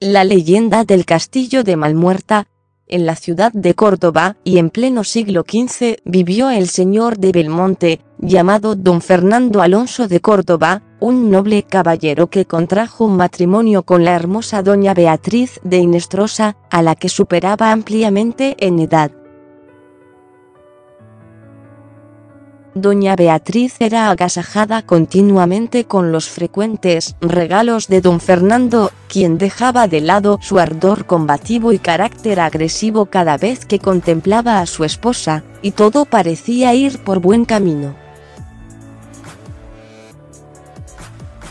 La leyenda del castillo de Malmuerta. En la ciudad de Córdoba, y en pleno siglo XV, vivió el señor de Belmonte, llamado don Fernando Alonso de Córdoba, un noble caballero que contrajo matrimonio con la hermosa doña Beatriz de Hinestrosa, a la que superaba ampliamente en edad. Doña Beatriz era agasajada continuamente con los frecuentes regalos de don Fernando, quien dejaba de lado su ardor combativo y carácter agresivo cada vez que contemplaba a su esposa, y todo parecía ir por buen camino.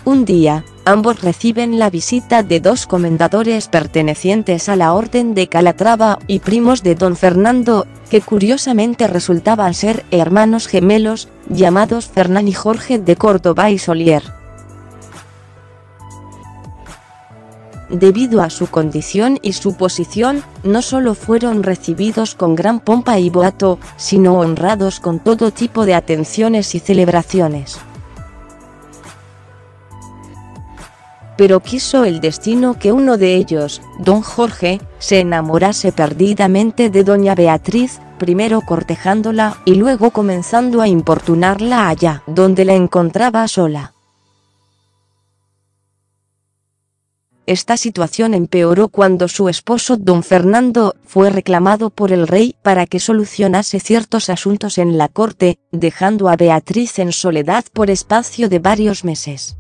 Un día, ambos reciben la visita de dos comendadores pertenecientes a la Orden de Calatrava y primos de don Fernando, que curiosamente resultaban ser hermanos gemelos, llamados Fernán y Jorge de Córdoba y Solier. Debido a su condición y su posición, no solo fueron recibidos con gran pompa y boato, sino honrados con todo tipo de atenciones y celebraciones. Pero quiso el destino que uno de ellos, don Jorge, se enamorase perdidamente de doña Beatriz, primero cortejándola y luego comenzando a importunarla allá donde la encontraba sola. Esta situación empeoró cuando su esposo don Fernando fue reclamado por el rey para que solucionase ciertos asuntos en la corte, dejando a Beatriz en soledad por espacio de varios meses.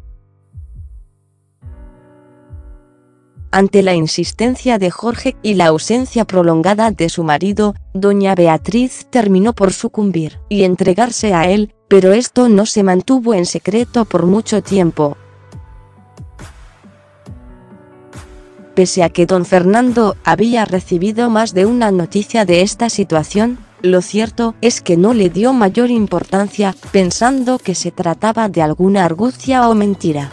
Ante la insistencia de Jorge y la ausencia prolongada de su marido, doña Beatriz terminó por sucumbir y entregarse a él, pero esto no se mantuvo en secreto por mucho tiempo. Pese a que don Fernando había recibido más de una noticia de esta situación, lo cierto es que no le dio mayor importancia, pensando que se trataba de alguna argucia o mentira.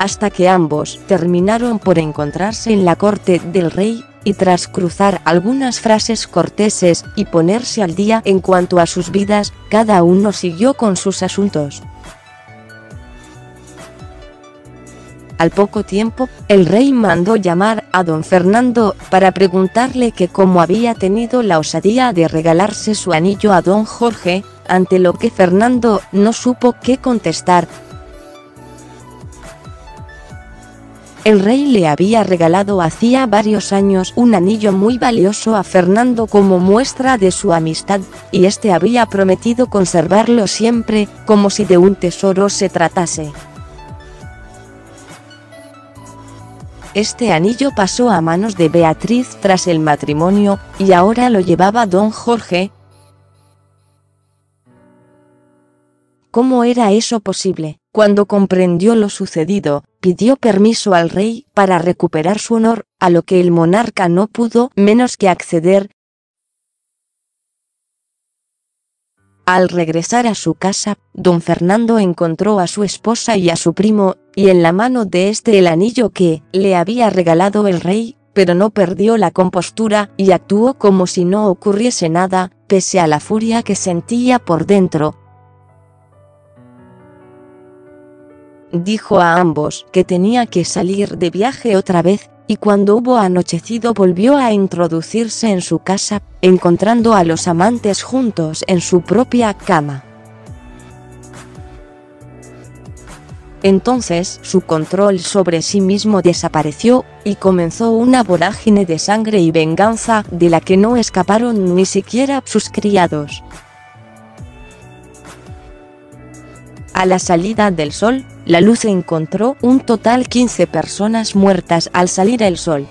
Hasta que ambos terminaron por encontrarse en la corte del rey, y tras cruzar algunas frases corteses y ponerse al día en cuanto a sus vidas, cada uno siguió con sus asuntos. Al poco tiempo, el rey mandó llamar a don Fernando para preguntarle que cómo había tenido la osadía de regalarse su anillo a don Jorge, ante lo que Fernando no supo qué contestar. El rey le había regalado hacía varios años un anillo muy valioso a Fernando como muestra de su amistad, y este había prometido conservarlo siempre, como si de un tesoro se tratase. Este anillo pasó a manos de Beatriz tras el matrimonio, y ahora lo llevaba don Jorge. ¿Cómo era eso posible? Cuando comprendió lo sucedido, pidió permiso al rey para recuperar su honor, a lo que el monarca no pudo menos que acceder. Al regresar a su casa, don Fernando encontró a su esposa y a su primo, y en la mano de este el anillo que le había regalado el rey, pero no perdió la compostura y actuó como si no ocurriese nada, pese a la furia que sentía por dentro. Dijo a ambos que tenía que salir de viaje otra vez, y cuando hubo anochecido volvió a introducirse en su casa, encontrando a los amantes juntos en su propia cama. Entonces su control sobre sí mismo desapareció, y comenzó una vorágine de sangre y venganza de la que no escaparon ni siquiera sus criados. A la salida del sol, la luz encontró un total 15 personas muertas al salir el sol.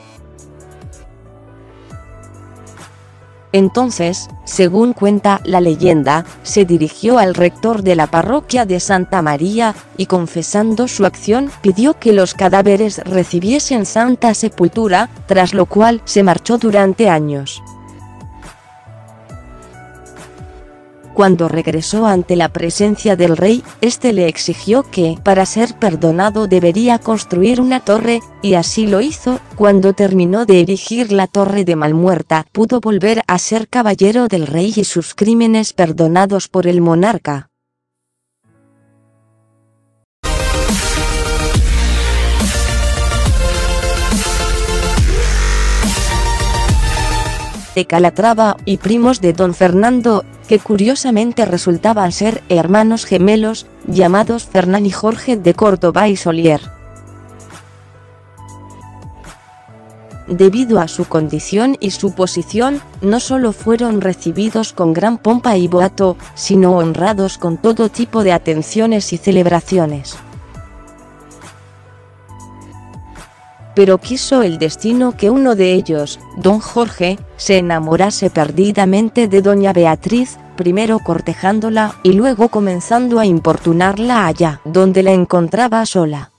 Entonces, según cuenta la leyenda, se dirigió al rector de la parroquia de Santa María, y confesando su acción pidió que los cadáveres recibiesen santa sepultura, tras lo cual se marchó durante años. Cuando regresó ante la presencia del rey, este le exigió que, para ser perdonado, debería construir una torre, y así lo hizo. Cuando terminó de erigir la torre de Malmuerta, pudo volver a ser caballero del rey y sus crímenes perdonados por el monarca. De Calatrava y primos de don Fernando, que curiosamente resultaban ser hermanos gemelos, llamados Fernán y Jorge de Córdoba y Solier. Debido a su condición y su posición, no solo fueron recibidos con gran pompa y boato, sino honrados con todo tipo de atenciones y celebraciones. Pero quiso el destino que uno de ellos, don Jorge, se enamorase perdidamente de doña Beatriz, primero cortejándola y luego comenzando a importunarla allá donde la encontraba sola.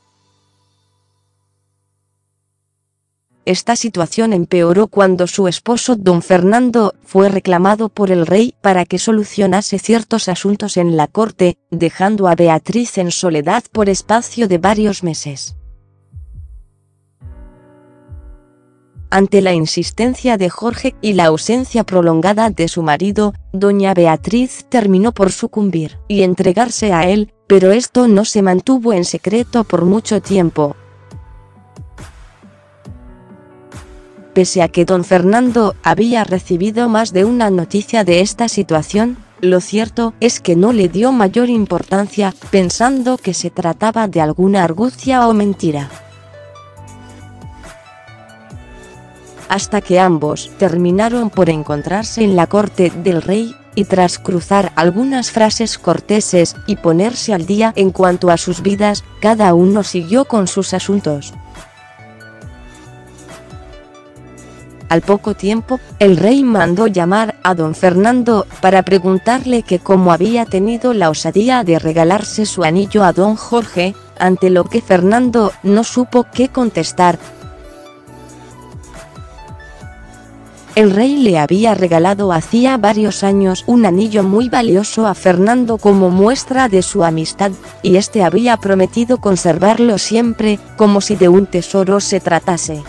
Esta situación empeoró cuando su esposo don Fernando fue reclamado por el rey para que solucionase ciertos asuntos en la corte, dejando a Beatriz en soledad por espacio de varios meses. Ante la insistencia de Jorge y la ausencia prolongada de su marido, doña Beatriz terminó por sucumbir y entregarse a él, pero esto no se mantuvo en secreto por mucho tiempo. Pese a que don Fernando había recibido más de una noticia de esta situación, lo cierto es que no le dio mayor importancia, pensando que se trataba de alguna argucia o mentira. Hasta que ambos terminaron por encontrarse en la corte del rey, y tras cruzar algunas frases corteses y ponerse al día en cuanto a sus vidas, cada uno siguió con sus asuntos. Al poco tiempo, el rey mandó llamar a don Fernando para preguntarle que cómo había tenido la osadía de regalarse su anillo a don Jorge, ante lo que Fernando no supo qué contestar. El rey le había regalado hacía varios años un anillo muy valioso a Fernando como muestra de su amistad, y este había prometido conservarlo siempre, como si de un tesoro se tratase.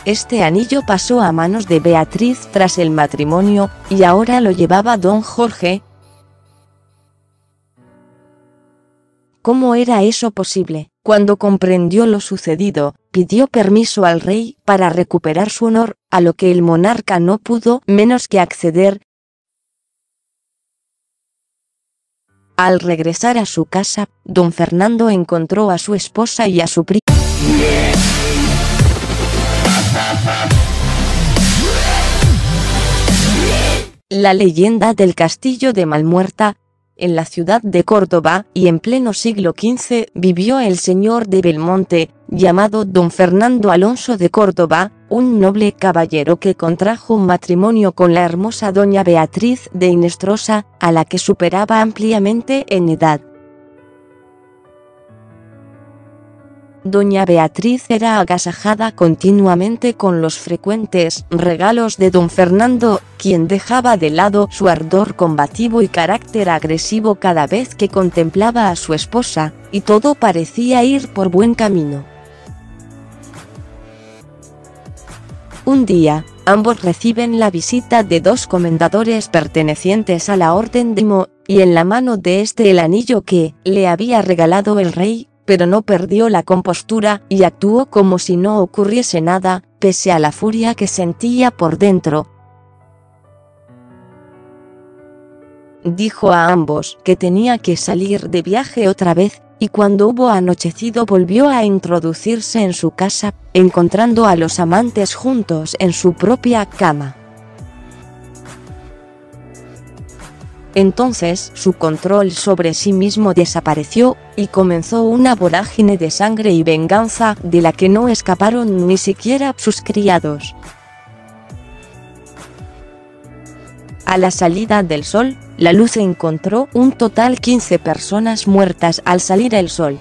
Este anillo pasó a manos de Beatriz tras el matrimonio, y ahora lo llevaba don Jorge. ¿Cómo era eso posible? Cuando comprendió lo sucedido, pidió permiso al rey para recuperar su honor, a lo que el monarca no pudo menos que acceder. Al regresar a su casa, don Fernando encontró a su esposa y a su primo. La leyenda del castillo de Malmuerta. En la ciudad de Córdoba, y en pleno siglo XV, vivió el señor de Belmonte, llamado don Fernando Alonso de Córdoba, un noble caballero que contrajo un matrimonio con la hermosa doña Beatriz de Hinestrosa, a la que superaba ampliamente en edad. Doña Beatriz era agasajada continuamente con los frecuentes regalos de don Fernando, quien dejaba de lado su ardor combativo y carácter agresivo cada vez que contemplaba a su esposa, y todo parecía ir por buen camino. Un día, ambos reciben la visita de dos comendadores pertenecientes a la Orden de Mo, y en la mano de este el anillo que le había regalado el rey, pero no perdió la compostura y actuó como si no ocurriese nada, pese a la furia que sentía por dentro. Dijo a ambos que tenía que salir de viaje otra vez, y cuando hubo anochecido volvió a introducirse en su casa, encontrando a los amantes juntos en su propia cama. Entonces su control sobre sí mismo desapareció, y comenzó una vorágine de sangre y venganza de la que no escaparon ni siquiera sus criados. A la salida del sol, la luz encontró un total 15 personas muertas al salir el sol.